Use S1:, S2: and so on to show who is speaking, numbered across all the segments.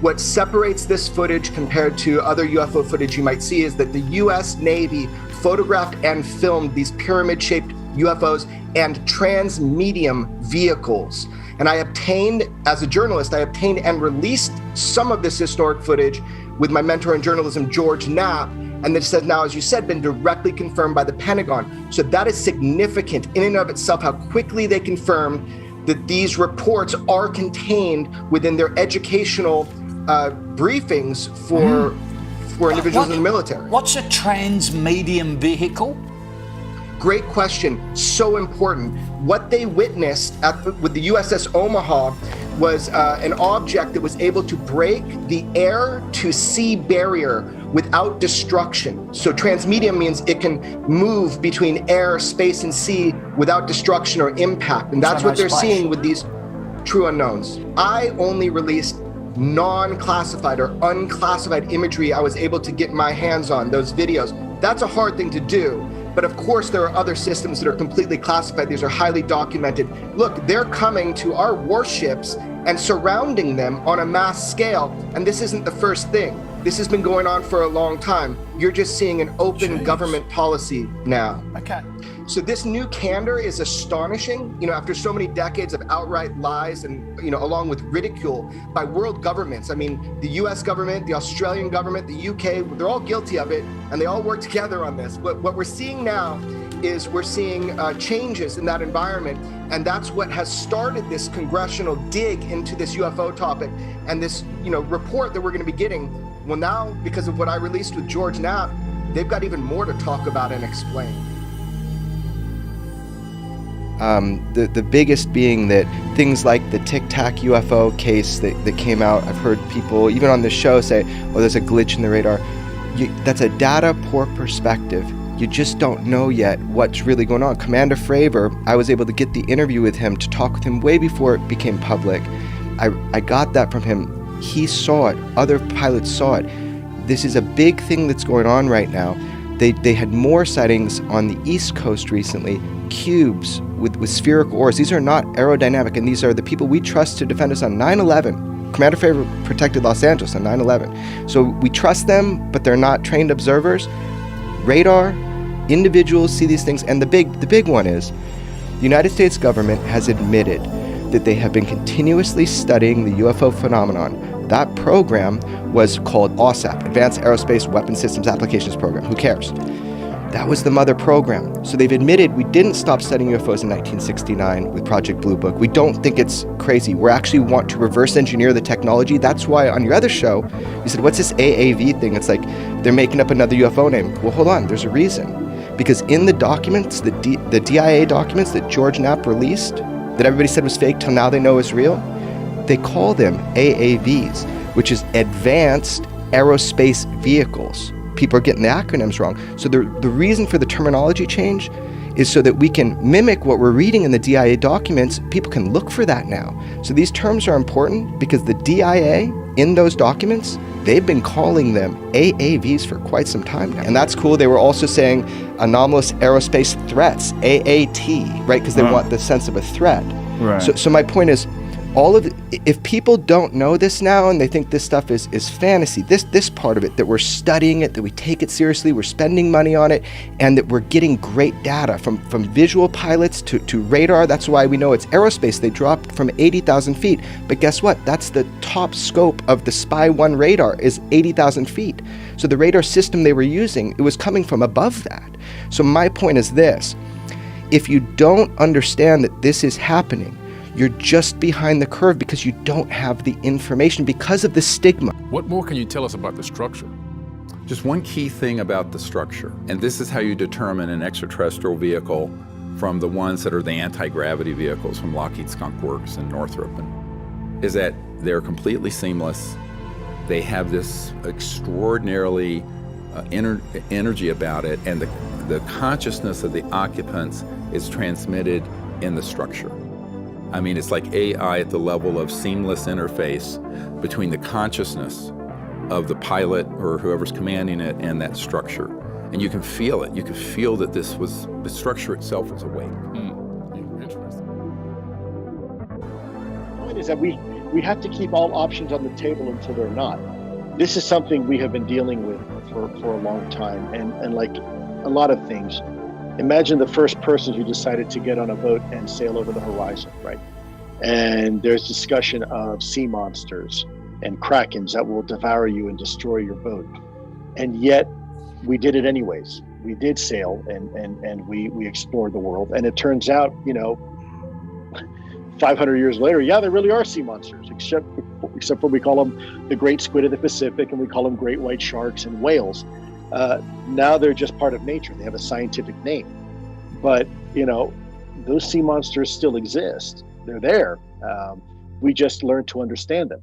S1: What separates this footage compared to other UFO footage you might see is that the US Navy photographed and filmed these pyramid-shaped UFOs and transmedium vehicles. And I obtained, as a journalist, and released some of this historic footage with my mentor in journalism, George Knapp. And this has now, as you said, been directly confirmed by the Pentagon. So that is significant in and of itself, how quickly they confirmed that these reports are contained within their educational briefings for individuals in the military.
S2: What's a transmedium vehicle?
S1: Great question, so important. What they witnessed with the USS Omaha was an object that was able to break the air to sea barrier without destruction. So transmedium means it can move between air, space, and sea without destruction or impact. And that's what they're seeing with these true unknowns. I only released non-classified or unclassified imagery I was able to get my hands on, those videos. That's a hard thing to do. But of course, there are other systems that are completely classified. These are highly documented. Look, they're coming to our warships and surrounding them on a mass scale. And this isn't the first thing. This has been going on for a long time. You're just seeing an open government policy now.
S2: Okay.
S1: So this new candor is astonishing, after so many decades of outright lies and, along with ridicule by world governments. I mean, the US government, the Australian government, the UK, they're all guilty of it, and they all work together on this. But what we're seeing now is we're seeing changes in that environment, and that's what has started this congressional dig into this UFO topic and this, report that we're going to be getting. Well, now, because of what I released with George Knapp, they've got even more to talk about and explain.
S3: The biggest being that things like the Tic Tac UFO case that came out, I've heard people, even on this show, say, oh, there's a glitch in the radar. That's a data poor perspective. You just don't know yet what's really going on. Commander Fravor, I was able to get the interview with him to talk with him way before it became public. I got that from him. He saw it. Other pilots saw it. This is a big thing that's going on right now. They had more sightings on the East Coast recently, cubes with spherical ores. These are not aerodynamic, and these are the people we trust to defend us on 9/11. Commander Fravor protected Los Angeles on 9/11. So we trust them, but they're not trained observers. Radar, individuals see these things, and the big one is the United States government has admitted that they have been continuously studying the UFO phenomenon. That program was called AAWSAP, Advanced Aerospace Weapons Systems Applications Program. Who cares? That was the mother program. So they've admitted we didn't stop studying UFOs in 1969 with Project Blue Book. We don't think it's crazy. We actually want to reverse engineer the technology. That's why on your other show, you said, what's this AAV thing? It's like they're making up another UFO name. Well, hold on, there's a reason. Because in the documents, the DIA documents that George Knapp released, that everybody said was fake till now they know is real, they call them AAVs, which is Advanced Aerospace Vehicles. People are getting the acronyms wrong. So the reason for the terminology change is so that we can mimic what we're reading in the DIA documents. People can look for that now. So these terms are important because the DIA in those documents, they've been calling them AAVs for quite some time now. And that's cool. They were also saying anomalous aerospace threats, AAT, right? Because they want the sense of a threat.
S4: Right.
S3: So my point is, if people don't know this now and they think this stuff is fantasy, this part of it, that we're studying it, that we take it seriously, we're spending money on it, and that we're getting great data from visual pilots to radar. That's why we know it's aerospace. They dropped from 80,000 feet. But guess what? That's the top scope of the Spy 1 radar is 80,000 feet. So the radar system they were using, it was coming from above that. So my point is this. If you don't understand that this is happening, you're just behind the curve because you don't have the information because of the stigma.
S5: What more can you tell us about the structure?
S6: Just one key thing about the structure, and this is how you determine an extraterrestrial vehicle from the ones that are the anti-gravity vehicles from Lockheed Skunk Works and Northrop, is that they're completely seamless. They have this extraordinarily energy about it, and the consciousness of the occupants is transmitted in the structure. I mean, it's like AI at the level of seamless interface between the consciousness of the pilot or whoever's commanding it and that structure. And you can feel it. You can feel that the structure itself was awake.
S5: Interesting.
S7: The point is that we
S4: we have to keep all options on the table until they're not. This is something we have been dealing with for a long time. And like a lot of things, imagine the first person who decided to get on a boat and sail over the horizon, right? And there's discussion of sea monsters and krakens that will devour you and destroy your boat. And yet we did it anyways. We did sail and we explored the world. And it turns out, 500 years later, yeah, there really are sea monsters, except for we call them the great squid of the Pacific, and we call them great white sharks and whales. Now they're just part of nature. They have a scientific name. But, those sea monsters still exist. They're there. We just learned to understand them.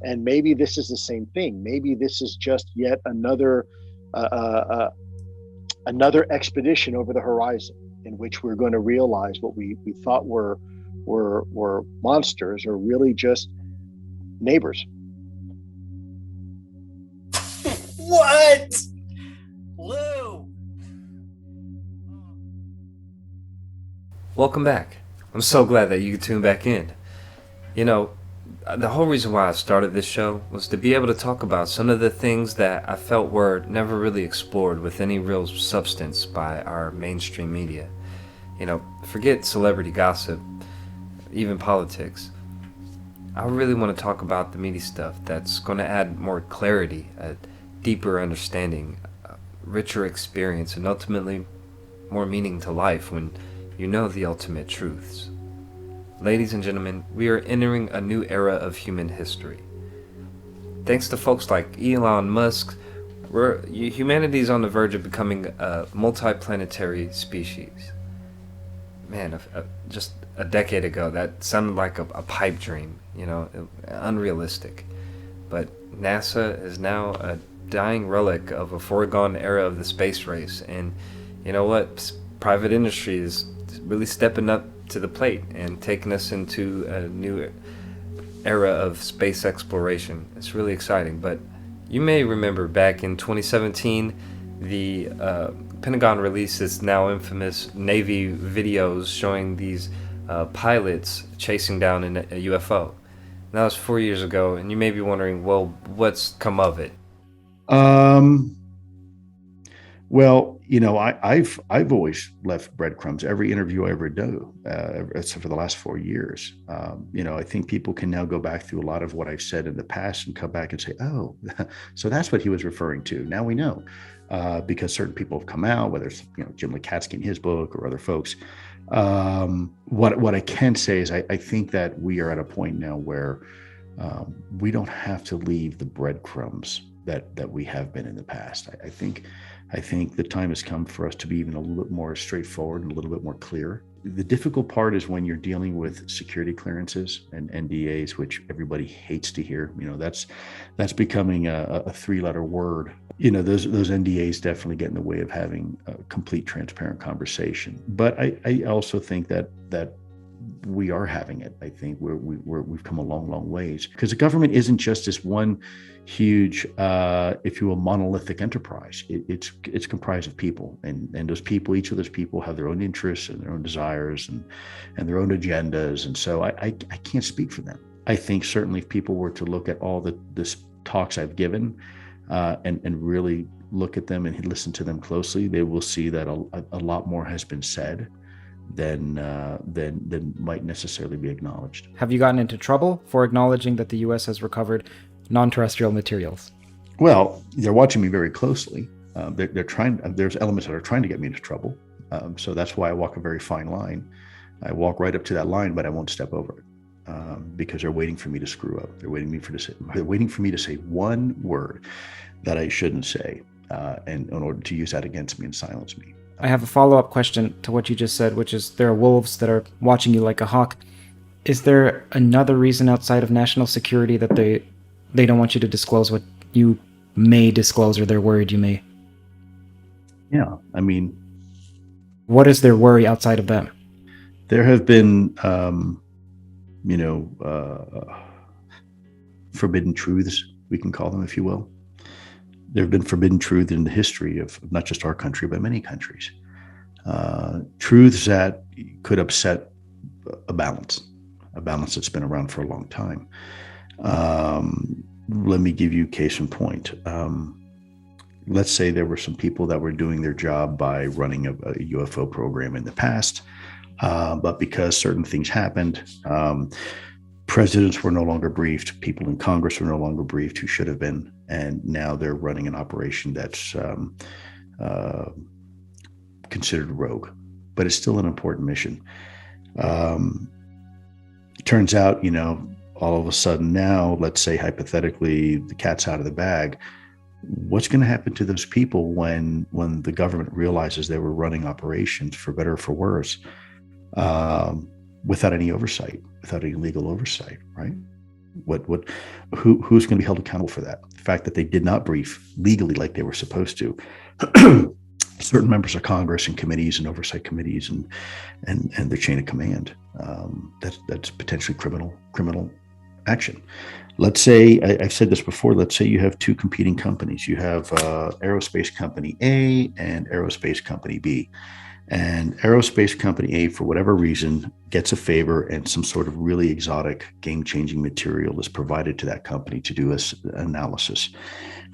S4: And maybe this is the same thing. Maybe this is just yet another expedition over the horizon in which we're going to realize what we thought were monsters are really just neighbors.
S7: What? Lou!
S8: Welcome back. I'm so glad that you tuned back in. The whole reason why I started this show was to be able to talk about some of the things that I felt were never really explored with any real substance by our mainstream media. Forget celebrity gossip, even politics. I really want to talk about the meaty stuff that's going to add more clarity, a deeper understanding, a richer experience, and ultimately more meaning to life when you know the ultimate truths. Ladies and gentlemen, we are entering a new era of human history. Thanks to folks like Elon Musk, humanity is on the verge of becoming a multi-planetary species. Man, just a decade ago, that sounded like a pipe dream, unrealistic. But NASA is now a dying relic of a foregone era of the space race. And you know what? Private industry is really stepping up to the plate and taking us into a new era of space exploration. It's really exciting. But you may remember back in 2017, the Pentagon released its now infamous Navy videos showing these pilots chasing down a UFO. That was 4 years ago, and you may be wondering, well, what's come of it?
S9: Well, I've always left breadcrumbs every interview I ever do, except for the last 4 years. I think people can now go back through a lot of what I've said in the past and come back and say, oh, so that's what he was referring to. Now we know, because certain people have come out, whether it's Jim Lakatsky in his book or other folks. What I can say is I think that we are at a point now where we don't have to leave the breadcrumbs that we have been in the past. I think the time has come for us to be even a little bit more straightforward and a little bit more clear. The difficult part is when you're dealing with security clearances and NDAs, which everybody hates to hear. That's becoming a three-letter word. Those NDAs definitely get in the way of having a complete, transparent conversation. But I also think that we are having it. I think we've come a long ways, because the government isn't just this one huge, if you will, monolithic enterprise. It's comprised of people, and those people, each of those people have their own interests and their own desires and their own agendas. And so I can't speak for them. I think certainly if people were to look at all the talks I've given and really look at them and listen to them closely, they will see that a lot more has been said than might necessarily be acknowledged.
S10: Have you gotten into trouble for acknowledging that the U.S. has recovered non-terrestrial materials?
S9: Well, they're watching me very closely. They're trying. There's elements that are trying to get me into trouble. So that's why I walk a very fine line. I walk right up to that line, but I won't step over it because they're waiting for me to screw up. They're waiting for me to say one word that I shouldn't say, and in order to use that against me and silence me.
S10: I have a follow-up question to what you just said, which is there are wolves that are watching you like a hawk. Is there another reason outside of national security that they don't want you to disclose what you may disclose, or they're worried you may?
S9: Yeah,
S10: what is their worry outside of that?
S9: There have been, forbidden truths, we can call them, if you will. There have been forbidden truths in the history of not just our country, but many countries. Truths that could upset a balance that's been around for a long time. Let me give you case in point. Let's say there were some people that were doing their job by running a UFO program in the past, but because certain things happened, presidents were no longer briefed, people in Congress were no longer briefed who should have been, and now they're running an operation that's considered rogue, but it's still an important mission. It turns out, all of a sudden now, let's say hypothetically, the cat's out of the bag. What's going to happen to those people when the government realizes they were running operations, for better or for worse, without any oversight, without any legal oversight, right? Who's going to be held accountable for that? The fact that they did not brief legally like they were supposed to certain members of Congress and committees and oversight committees and their chain of command. That's potentially criminal action. Let's say, I've said this before, let's say you have two competing companies. You have Aerospace Company A and Aerospace Company B. And Aerospace Company A, for whatever reason, gets a favor and some sort of really exotic, game-changing material is provided to that company to do an analysis.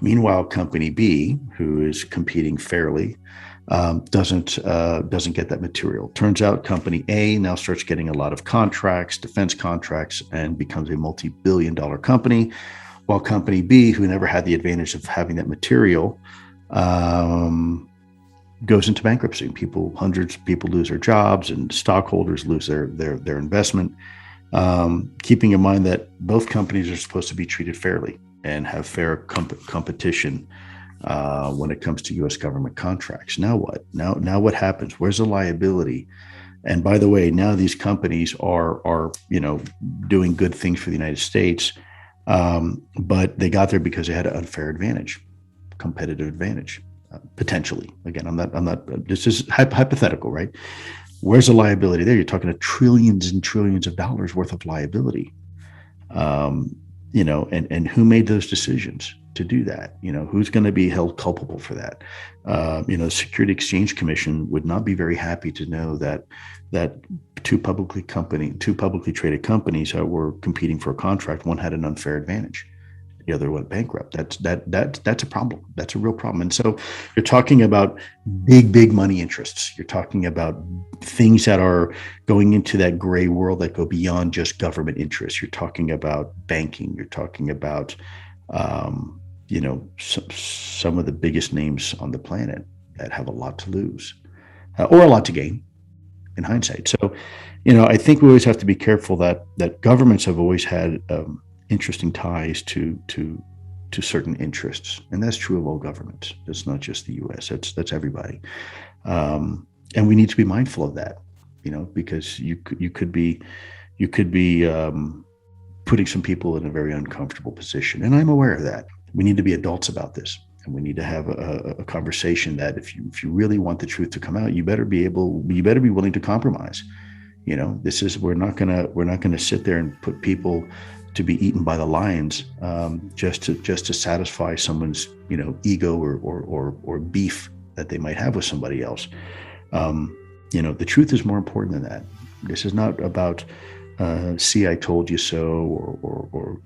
S9: Meanwhile, Company B, who is competing fairly, doesn't get that material. Turns out Company A now starts getting a lot of contracts, defense contracts, and becomes a multi-billion-dollar company, while Company B, who never had the advantage of having that material, goes into bankruptcy. Hundreds of people lose their jobs, and stockholders lose their investment. Keeping in mind that both companies are supposed to be treated fairly and have fair competition when it comes to U.S. government contracts. Now what? Now what happens? Where's the liability? And by the way, now these companies are doing good things for the United States, but they got there because they had an unfair advantage, competitive advantage, potentially. Again, I'm not. This is hypothetical, right? Where's the liability there? You're talking about trillions and trillions of dollars worth of liability. And who made those decisions to do that? Who's going to be held culpable for that? The Security Exchange Commission would not be very happy to know that two publicly traded companies were competing for a contract. One had an unfair advantage, the other went bankrupt. That's a problem. That's a real problem. And so you're talking about big money interests. You're talking about things that are going into that gray world that go beyond just government interests. You're talking about banking. You're talking about, some of the biggest names on the planet that have a lot to lose or a lot to gain in hindsight. So, I think we always have to be careful that governments have always had interesting ties to certain interests, and that's true of all governments. It's not just the U.S. That's everybody, and we need to be mindful of that. Because you could be putting some people in a very uncomfortable position, and I'm aware of that. We need to be adults about this, and we need to have a conversation that if you really want the truth to come out, you better be willing to compromise. We're not gonna sit there and put people to be eaten by the lions just to satisfy someone's ego or beef that they might have with somebody else. The truth is more important than that. This is not about see, I told you so, or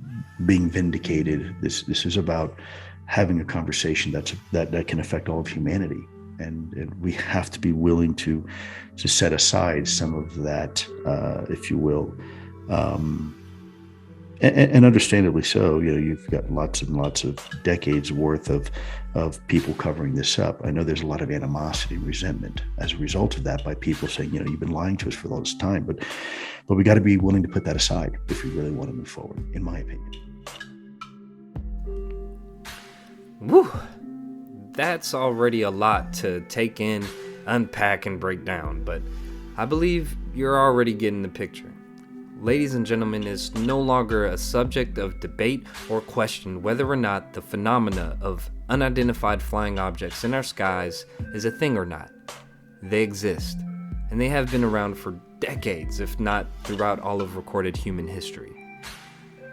S9: being vindicated. This is about having a conversation that can affect all of humanity, and we have to be willing to set aside some of that, if you will. And understandably so. You've got lots and lots of decades worth of people covering this up. I know there's a lot of animosity, resentment as a result of that by people saying, you've been lying to us for all this time. But we got to be willing to put that aside if we really want to move forward, in my opinion.
S8: Woo! That's already a lot to take in, unpack, and break down, but I believe you're already getting the picture. Ladies and gentlemen, it's no longer a subject of debate or question whether or not the phenomena of unidentified flying objects in our skies is a thing or not. They exist, and they have been around for decades, if not throughout all of recorded human history.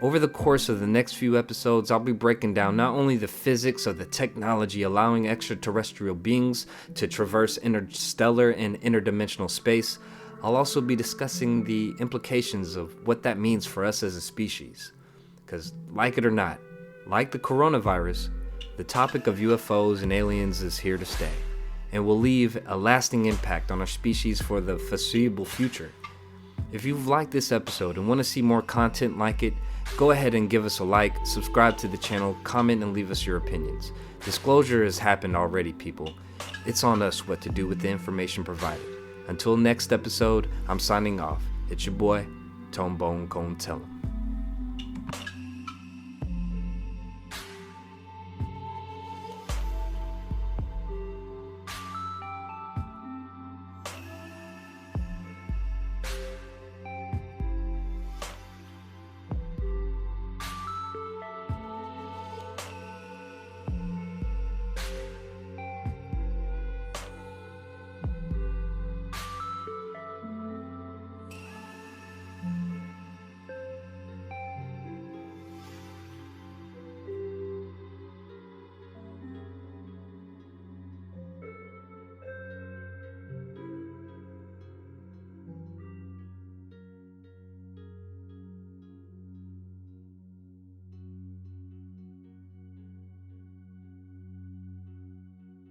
S8: Over the course of the next few episodes, I'll be breaking down not only the physics of the technology allowing extraterrestrial beings to traverse interstellar and interdimensional space, I'll also be discussing the implications of what that means for us as a species. Because, like it or not, like the coronavirus, the topic of UFOs and aliens is here to stay, and will leave a lasting impact on our species for the foreseeable future. If you've liked this episode and want to see more content like it, go ahead and give us a like, subscribe to the channel, comment, and leave us your opinions. Disclosure has happened already, people. It's on us what to do with the information provided. Until next episode, I'm signing off. It's your boy, Tone Bone Cone Tellum.